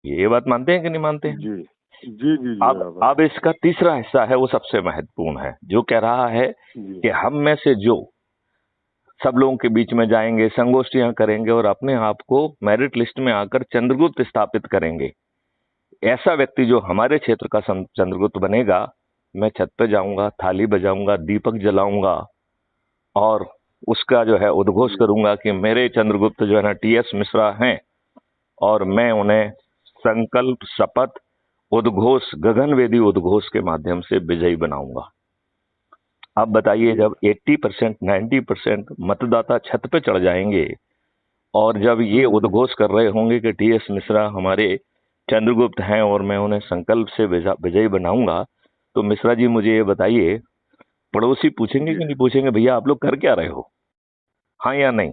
ये बात मानते हैं कि नहीं मानते हैं? जी जी जी जी, अब बराबर। अब इसका तीसरा हिस्सा है, वो सबसे महत्वपूर्ण है, जो कह रहा है जी कि हम में से जो सब लोगों के बीच में जाएंगे, संगोष्ठियां करेंगे और अपने आप को मेरिट लिस्ट में आकर चंद्रगुप्त स्थापित करेंगे, ऐसा व्यक्ति जो हमारे क्षेत्र का चंद्रगुप्त बनेगा, मैं छत पे जाऊंगा, थाली बजाऊंगा, दीपक जलाऊंगा और उसका जो है उद्घोष जी करूंगा कि मेरे चंद्रगुप्त जो है ना टीएस मिश्रा हैं, और मैं उन्हें संकल्प, शपथ, उद्घोष, गगनवेदी उद्घोष के माध्यम से विजयी बनाऊंगा। अब बताइए, जी जब 80% 90% मतदाता छत पे चढ़ जाएंगे और जब ये उद्घोष कर रहे होंगे कि टीएस मिश्रा हमारे चंद्रगुप्त हैं और मैं उन्हें संकल्प से विजयी बनाऊंगा, तो मिश्रा जी मुझे ये बताइए, पड़ोसी पूछेंगे जी, कि नहीं पूछेंगे, भैया आप लोग कर क्या रहे हो? हाँ या नहीं?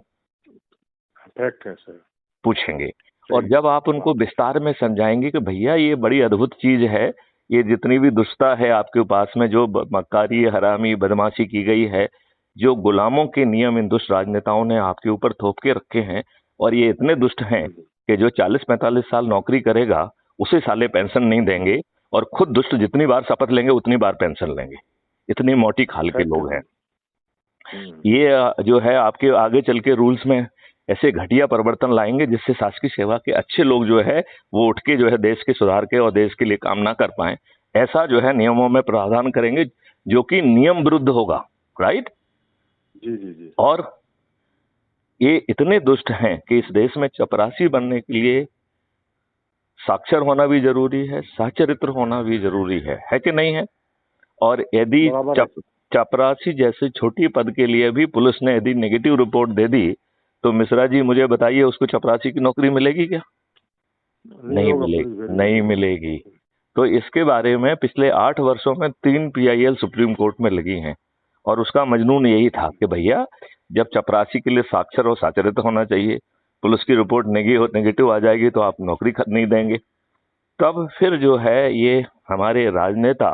फैक्ट है सर। पूछेंगे। और सही जब आप उनको बात है। विस्तार में समझाएंगे कि भैया ये बड़ी अद्भुत चीज है, ये जितनी भी दुष्टता है आपके पास में, जो मक्कारी, हरामी, बदमाशी की गई है, जो गुलामों के नियम इन दुष्ट राजनेताओं ने आपके ऊपर थोप के रखे हैं, और ये इतने दुष्ट हैं कि जो 40-45 साल नौकरी करेगा उसे साले पेंशन नहीं देंगे, और खुद दुष्ट जितनी बार शपथ लेंगे उतनी बार पेंशन लेंगे। इतनी मोटी खाल के फैक्ट है लोग हैं। सर। ये जो है आपके आगे चल के रूल्स में ऐसे घटिया परिवर्तन लाएंगे जिससे शासकीय सेवा के अच्छे लोग जो है वो उठ के जो है देश के सुधार के और देश के लिए काम ना कर पाए, ऐसा जो है नियमों में प्रावधान करेंगे जो कि नियम विरुद्ध होगा। राइट? जी जी जी। और ये इतने दुष्ट हैं कि इस देश में चपरासी बनने के लिए साक्षर होना भी जरूरी है, सच्चरित्र होना भी जरूरी है कि नहीं है? और यदि बराबर है। चपरासी जैसे छोटी पद के लिए भी पुलिस ने यदि नेगेटिव रिपोर्ट दे दी, तो मिश्रा जी मुझे बताइए, उसको चपरासी की नौकरी मिलेगी क्या? नहीं नहीं होगा, पुलिस मिलेगी, भेज नहीं देगी। मिलेगी। तो इसके बारे में पिछले 8 वर्षों में 3 PIL सुप्रीम कोर्ट में लगी हैं, और उसका मजनून यही था कि भैया, जब चपरासी के लिए साक्षर और साचरित्र होना चाहिए, पुलिस की रिपोर्ट नेगेटिव आ जाएगी तो आप नौकरी नहीं देंगे। तब फिर जो है ये हमारे राजनेता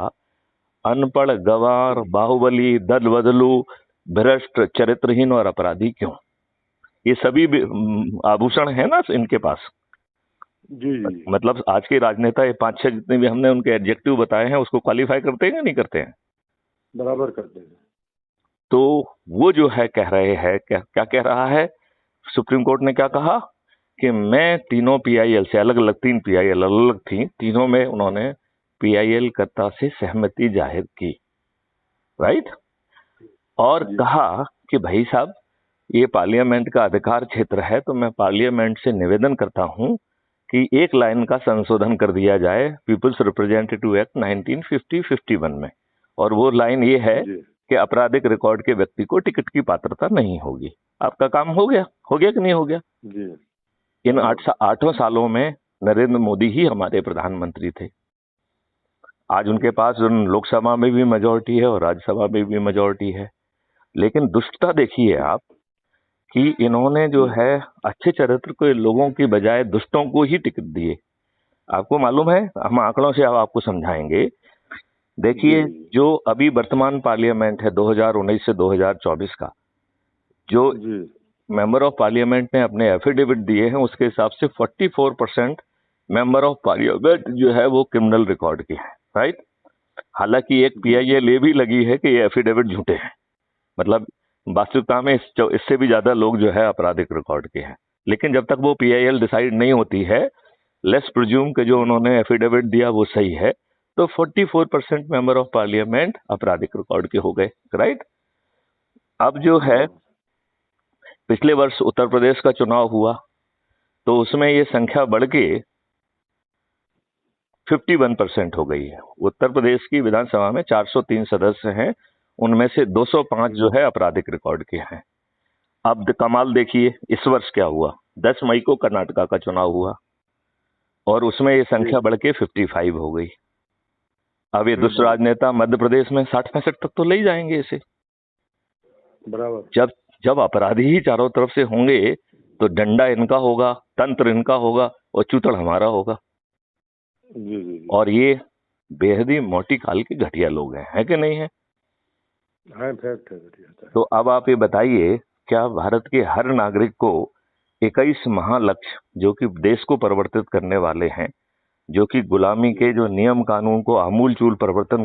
अनपढ़, गंवार, बाहुबली, दल बदलू, भ्रष्ट, चरित्रहीन और अपराधी क्यों? ये सभी भी आभूषण है ना इनके पास। जी जी। मतलब आज के राजनेता ये 5-6 जितने भी हमने उनके एडजेक्टिव बताए हैं, उसको क्वालिफाई करते हैं या नहीं करते हैं? बराबर कर देंगे। तो वो जो है कह रहे हैं, क्या क्या कह रहा है? सुप्रीम कोर्ट ने क्या कहा कि मैं तीनों पीआईएल से, अलग अलग 3 PIL अलग अलग थी, तीनों में उन्होंने पीआईएल कर्ता से सहमति जाहिर की। राइट? और जी कहा कि भाई साहब, ये पार्लियामेंट का अधिकार क्षेत्र है, तो मैं पार्लियामेंट से निवेदन करता हूं कि एक लाइन का संशोधन कर दिया जाए पीपुल्स रिप्रेजेंटेटिव एक्ट 1950-51 में, और वो लाइन ये है जी कि आपराधिक रिकॉर्ड के व्यक्ति को टिकट की पात्रता नहीं होगी। आपका काम हो गया कि नहीं हो गया? जी। इन बराबर। 8 सालों में नरेंद्र मोदी ही हमारे प्रधानमंत्री थे। आज उनके पास लोकसभा में भी मेजोरिटी है और राज्यसभा में भी मेजोरिटी है, लेकिन दुष्टता देखिए आप कि इन्होंने जो जी है अच्छे चरित्र के लोगों की बजाय दुष्टों को ही टिकट दिए। आपको मालूम है, हम आंकड़ों से अब आपको समझाएंगे। जी देखिए, जो अभी वर्तमान पार्लियामेंट है 2019 से 2024 का, जो जी। मेंबर ऑफ पार्लियामेंट ने अपने एफिडेविट दिए हैं, उसके हिसाब से 44% मेंबर ऑफ पार्लियामेंट जो है वो क्रिमिनल रिकॉर्ड के हैं। राइट? हालांकि एक जी PIL ये भी लगी है कि ये एफिडेविट झूठे हैं, मतलब वास्तविकता में इससे भी ज्यादा लोग जो है आपराधिक रिकॉर्ड के हैं। लेकिन जब तक वो PIL डिसाइड नहीं होती है, लेट्स प्रिज्यूम कि जो उन्होंने एफिडेविट दिया वो सही है, तो 44% मेंबर ऑफ पार्लियामेंट आपराधिक रिकॉर्ड के हो गए। राइट? अब जो है, बराबर। पिछले वर्ष उत्तर प्रदेश का चुनाव हुआ, तो उसमें ये संख्या बढ़ के 51% हो गई है। उत्तर प्रदेश की विधानसभा में 403 सदस्य हैं, उनमें से 205 जो है आपराधिक रिकॉर्ड के हैं। अब कमाल देखिए, इस वर्ष क्या हुआ। 10 मई को कर्नाटका का चुनाव हुआ और उसमें ये जी। संख्या बढ़ के 55 हो गई। अब ये दुष्ट राजनेता मध्य प्रदेश में 60-65 तक तो ले ही जाएंगे इसे। बराबर। जब जब अपराधी ही चारों तरफ से होंगे, तो डंडा इनका होगा, तंत्र इनका होगा और चूतड़ हमारा होगा। जी जी जी। और ये बेहद ही मोटी खाल के घटिया लोग हैं, है कि नहीं है? हाँ, फैक्ट है, घटिया है। तो अब आप ये बताइए, क्या भारत के हर नागरिक को 21 महालक्ष्य जो कि देश को परिवर्तित करने वाले हैं, जो कि गुलामी के जो नियम कानून को आमूल चूल परिवर्तन